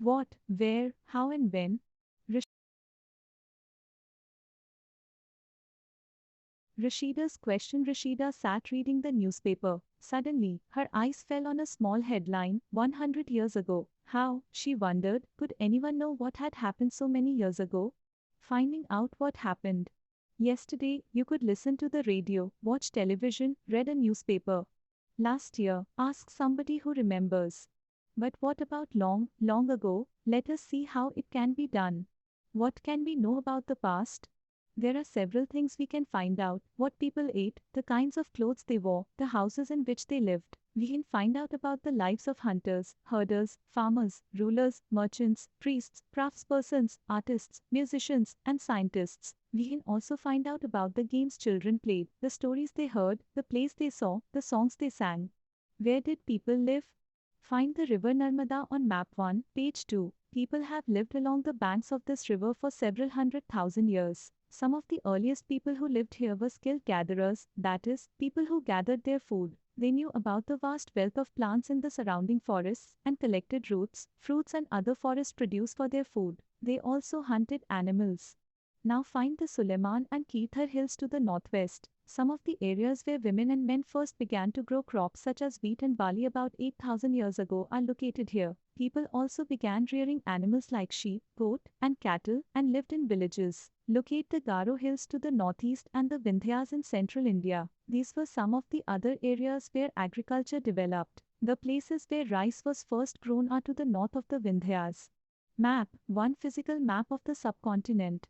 What, where, how and when? Rashida's question. Rashida sat reading the newspaper. Suddenly, her eyes fell on a small headline, 100 years ago. How, she wondered, could anyone know what had happened so many years ago? Finding out what happened. Yesterday, you could listen to the radio, watch television, read a newspaper. Last year, ask somebody who remembers. But what about long, long ago? Let us see how it can be done. What can we know about the past? There are several things we can find out: what people ate, the kinds of clothes they wore, the houses in which they lived. We can find out about the lives of hunters, herders, farmers, rulers, merchants, priests, craftspersons, artists, musicians, and scientists. We can also find out about the games children played, the stories they heard, the plays they saw, the songs they sang. Where did people live? Find the river Narmada on map 1, page 2. People have lived along the banks of this river for several 100,000 years. Some of the earliest people who lived here were skilled gatherers, that is, people who gathered their food. They knew about the vast wealth of plants in the surrounding forests and collected roots, fruits and other forest produce for their food. They also hunted animals. Now find the Suleiman and Kirthar hills to the northwest, some of the areas where women and men first began to grow crops such as wheat and barley about 8,000 years ago are located here. People also began rearing animals like sheep, goat, and cattle and lived in villages. Locate the Garo hills to the northeast and the Vindhyas in central India. These were some of the other areas where agriculture developed. The places where rice was first grown are to the north of the Vindhyas. Map 1. Physical map of the subcontinent.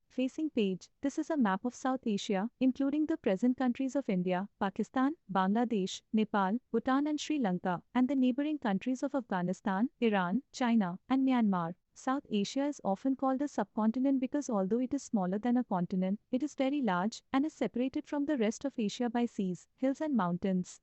Facing page. This is a map of South Asia, including the present countries of India, Pakistan, Bangladesh, Nepal, Bhutan and Sri Lanka, and the neighboring countries of Afghanistan, Iran, China, and Myanmar. South Asia is often called a subcontinent because although it is smaller than a continent, it is very large and is separated from the rest of Asia by seas, hills and mountains.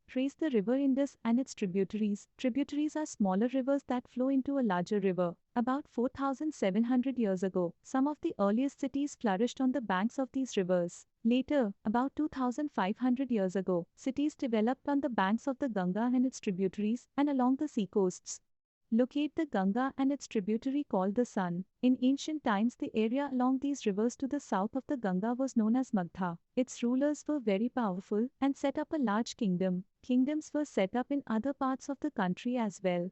Trace the river Indus and its tributaries. Tributaries are smaller rivers that flow into a larger river. About 4,700 years ago, some of the earliest cities flourished on the banks of these rivers. Later, about 2,500 years ago, cities developed on the banks of the Ganga and its tributaries and along the seacoasts. Locate the Ganga and its tributary called the Sun. In ancient times, the area along these rivers to the south of the Ganga was known as Magdha. Its rulers were very powerful and set up a large kingdom. Kingdoms were set up in other parts of the country as well.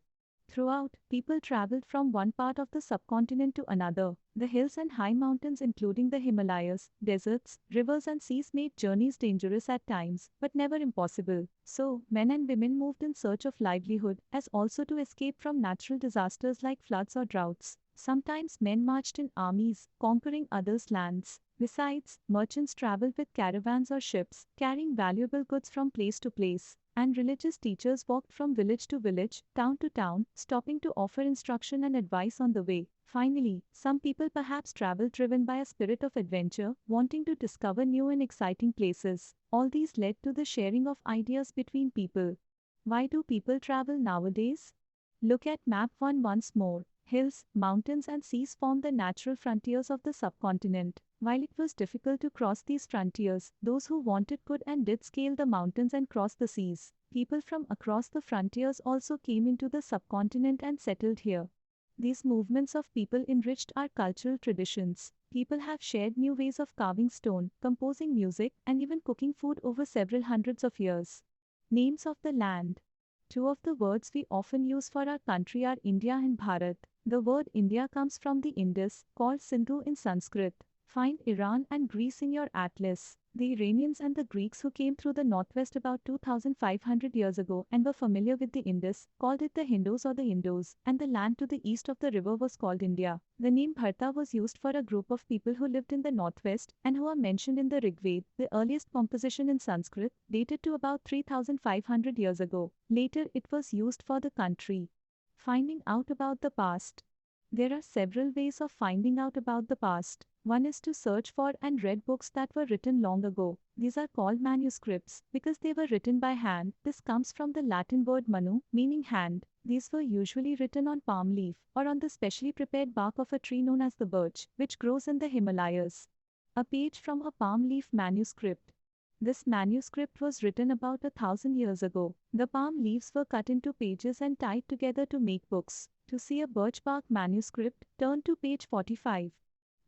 Throughout, people traveled from one part of the subcontinent to another. The hills and high mountains, including the Himalayas, deserts, rivers, and seas, made journeys dangerous at times, but never impossible. So, men and women moved in search of livelihood, as also to escape from natural disasters like floods or droughts. Sometimes men marched in armies, conquering others' lands. Besides, merchants traveled with caravans or ships, carrying valuable goods from place to place. And religious teachers walked from village to village, town to town, stopping to offer instruction and advice on the way. Finally, some people perhaps traveled driven by a spirit of adventure, wanting to discover new and exciting places. All these led to the sharing of ideas between people. Why do people travel nowadays? Look at map 1 once more. Hills, mountains and seas form the natural frontiers of the subcontinent. While it was difficult to cross these frontiers, those who wanted could and did scale the mountains and cross the seas. People from across the frontiers also came into the subcontinent and settled here. These movements of people enriched our cultural traditions. People have shared new ways of carving stone, composing music, and even cooking food over several hundreds of years. Names of the land. Two of the words we often use for our country are India and Bharat. The word India comes from the Indus, called Sindhu in Sanskrit. Find Iran and Greece in your atlas. The Iranians and the Greeks who came through the northwest about 2,500 years ago and were familiar with the Indus, called it the Hindus or the Indos, and the land to the east of the river was called India. The name Bharta was used for a group of people who lived in the northwest and who are mentioned in the Rigveda, the earliest composition in Sanskrit, dated to about 3,500 years ago. Later it was used for the country. Finding out about the past. There are several ways of finding out about the past. One is to search for and read books that were written long ago. These are called manuscripts because they were written by hand. This comes from the Latin word manu, meaning hand. These were usually written on palm leaf or on the specially prepared bark of a tree known as the birch, which grows in the Himalayas. A page from a palm leaf manuscript. This manuscript was written about 1,000 years ago. The palm leaves were cut into pages and tied together to make books. To see a birch bark manuscript, turn to page 45.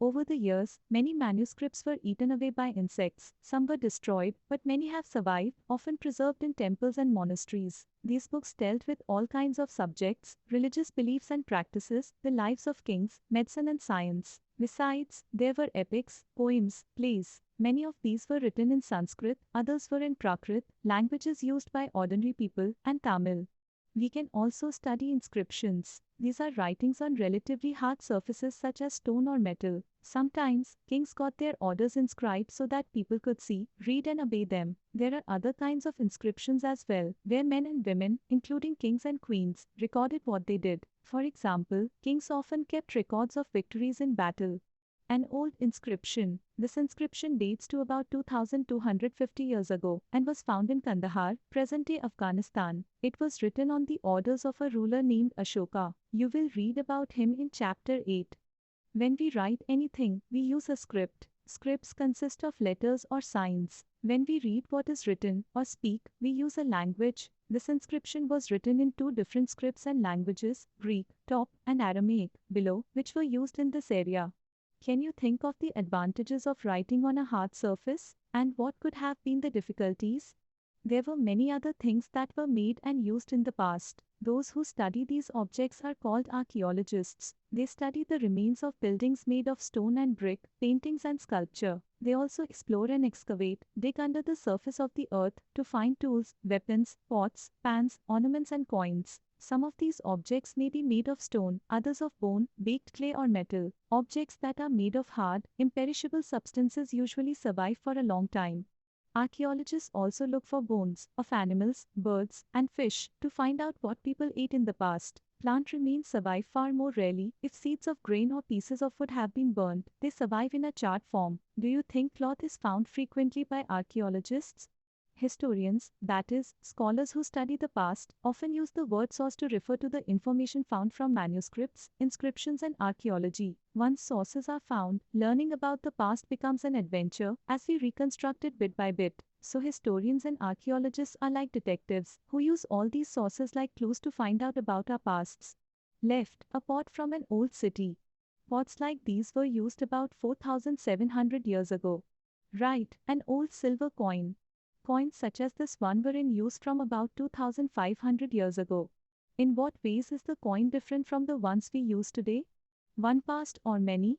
Over the years, many manuscripts were eaten away by insects, some were destroyed, but many have survived, often preserved in temples and monasteries. These books dealt with all kinds of subjects, religious beliefs and practices, the lives of kings, medicine and science. Besides, there were epics, poems, plays. Many of these were written in Sanskrit, others were in Prakrit, languages used by ordinary people, and Tamil. We can also study inscriptions. These are writings on relatively hard surfaces such as stone or metal. Sometimes, kings got their orders inscribed so that people could see, read and obey them. There are other kinds of inscriptions as well, where men and women, including kings and queens, recorded what they did. For example, kings often kept records of victories in battle. An old inscription. This inscription dates to about 2250 years ago and was found in Kandahar, present-day Afghanistan. It was written on the orders of a ruler named Ashoka. You will read about him in chapter 8. When we write anything, we use a script. Scripts consist of letters or signs. When we read what is written or speak, we use a language. This inscription was written in two different scripts and languages, Greek, top, and Aramaic, below, which were used in this area. Can you think of the advantages of writing on a hard surface? And what could have been the difficulties? There were many other things that were made and used in the past. Those who study these objects are called archaeologists. They study the remains of buildings made of stone and brick, paintings and sculpture. They also explore and excavate, dig under the surface of the earth to find tools, weapons, pots, pans, ornaments and coins. Some of these objects may be made of stone, others of bone, baked clay or metal. Objects that are made of hard, imperishable substances usually survive for a long time. Archaeologists also look for bones of animals, birds, and fish to find out what people ate in the past. Plant remains survive far more rarely. If seeds of grain or pieces of wood have been burnt, they survive in a charred form. Do you think cloth is found frequently by archaeologists? Historians, that is, scholars who study the past, often use the word source to refer to the information found from manuscripts, inscriptions and archaeology. Once sources are found, learning about the past becomes an adventure as we reconstruct it bit by bit. So historians and archaeologists are like detectives who use all these sources like clues to find out about our pasts. Left, a pot from an old city. Pots like these were used about 4700 years ago. Right, an old silver coin. Coins such as this one were in use from about 2500 years ago. In what ways is the coin different from the ones we use today? One past or many?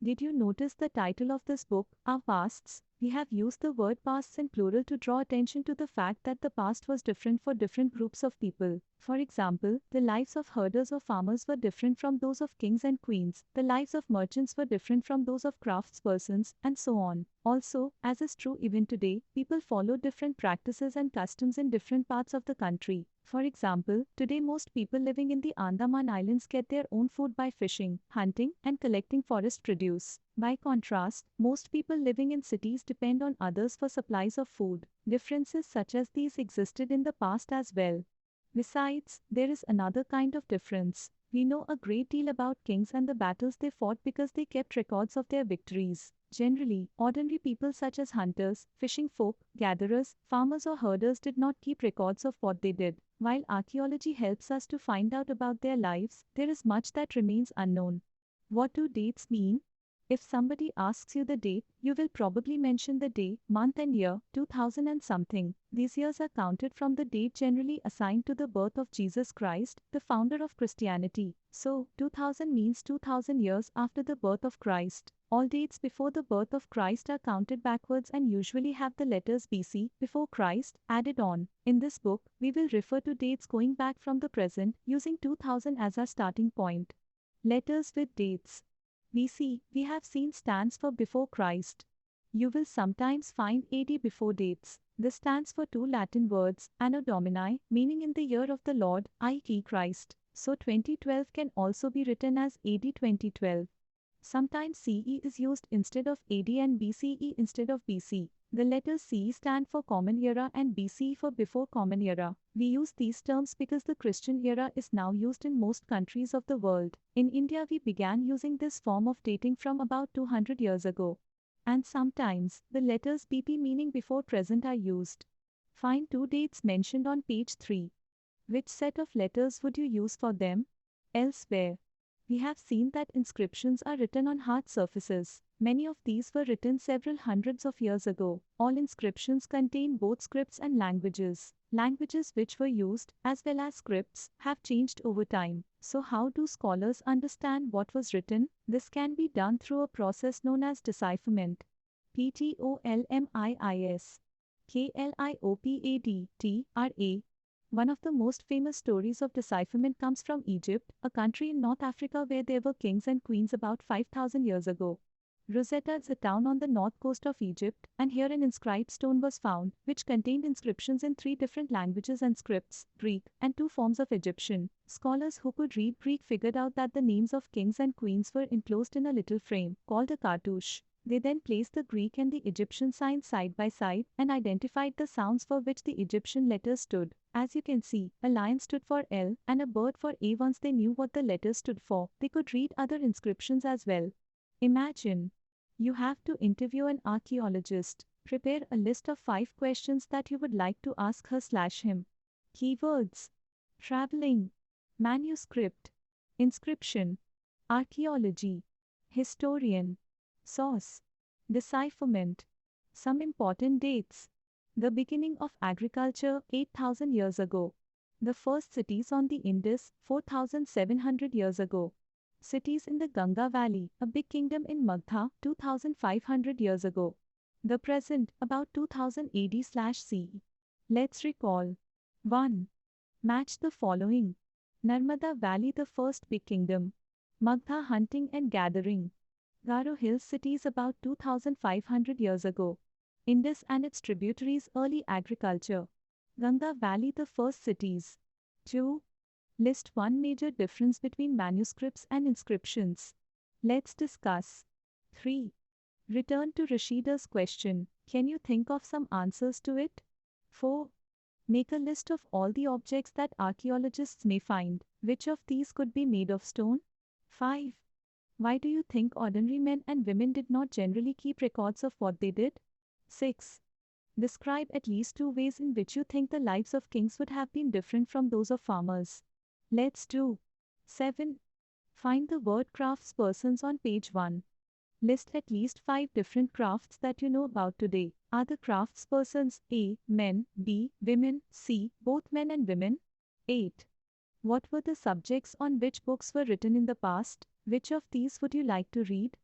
Did you notice the title of this book, Our Pasts? We have used the word pasts in plural to draw attention to the fact that the past was different for different groups of people. For example, the lives of herders or farmers were different from those of kings and queens, the lives of merchants were different from those of craftspersons, and so on. Also, as is true even today, people follow different practices and customs in different parts of the country. For example, today most people living in the Andaman Islands get their own food by fishing, hunting, and collecting forest produce. By contrast, most people living in cities depend on others for supplies of food. Differences such as these existed in the past as well. Besides, there is another kind of difference. We know a great deal about kings and the battles they fought because they kept records of their victories. Generally, ordinary people such as hunters, fishing folk, gatherers, farmers or herders did not keep records of what they did. While archaeology helps us to find out about their lives, there is much that remains unknown. What do dates mean? If somebody asks you the date, you will probably mention the day, month and year, 2000 and something. These years are counted from the date generally assigned to the birth of Jesus Christ, the founder of Christianity. So, 2000 means 2000 years after the birth of Christ. All dates before the birth of Christ are counted backwards and usually have the letters BC, before Christ, added on. In this book, we will refer to dates going back from the present, using 2000 as our starting point. Letters with dates. BC, we have seen stands for before Christ. You will sometimes find AD before dates. This stands for two Latin words, Anno Domini, meaning in the year of the Lord, i.e. Christ. So 2012 can also be written as AD 2012. Sometimes CE is used instead of AD and BCE instead of BC. The letters CE stand for Common Era and BCE for Before Common Era. We use these terms because the Christian era is now used in most countries of the world. In India, we began using this form of dating from about 200 years ago. And sometimes, the letters BP meaning before present are used. Find two dates mentioned on page 3. Which set of letters would you use for them? Elsewhere, we have seen that inscriptions are written on hard surfaces. Many of these were written several hundreds of years ago. All inscriptions contain both scripts and languages. Languages which were used, as well as scripts, have changed over time. So how do scholars understand what was written? This can be done through a process known as decipherment. PTOLMIIS. KLIOPADTRA. One of the most famous stories of decipherment comes from Egypt, a country in North Africa where there were kings and queens about 5,000 years ago. Rosetta is a town on the north coast of Egypt, and here an inscribed stone was found, which contained inscriptions in 3 different languages and scripts, Greek, and 2 forms of Egyptian. Scholars who could read Greek figured out that the names of kings and queens were enclosed in a little frame, called a cartouche. They then placed the Greek and the Egyptian signs side by side and identified the sounds for which the Egyptian letters stood. As you can see, a lion stood for L and a bird for A. Once they knew what the letters stood for, they could read other inscriptions as well. Imagine you have to interview an archaeologist. Prepare a list of 5 questions that you would like to ask her/him. Keywords: traveling, manuscript, inscription, archaeology, historian, source, decipherment. Some important dates: the beginning of agriculture 8,000 years ago. The first cities on the Indus 4,700 years ago. Cities in the Ganga Valley, a big kingdom in Magdha 2,500 years ago. The present, about 2000 AD/CE. Let's recall. 1. Match the following. Narmada Valley, the first big kingdom. Magdha, hunting and gathering. Garo Hills cities about 2,500 years ago. Indus and its tributaries, early agriculture. Ganga Valley, the first cities. 2. List one major difference between manuscripts and inscriptions. Let's discuss. 3. Return to Rashida's question. Can you think of some answers to it? 4. Make a list of all the objects that archaeologists may find. Which of these could be made of stone? 5. Why do you think ordinary men and women did not generally keep records of what they did? 6. Describe at least 2 ways in which you think the lives of kings would have been different from those of farmers. Let's do. 7. Find the word craftspersons on page 1. List at least 5 different crafts that you know about today. Are the craftspersons A. Men, B. Women, C. Both men and women? 8. What were the subjects on which books were written in the past? Which of these would you like to read?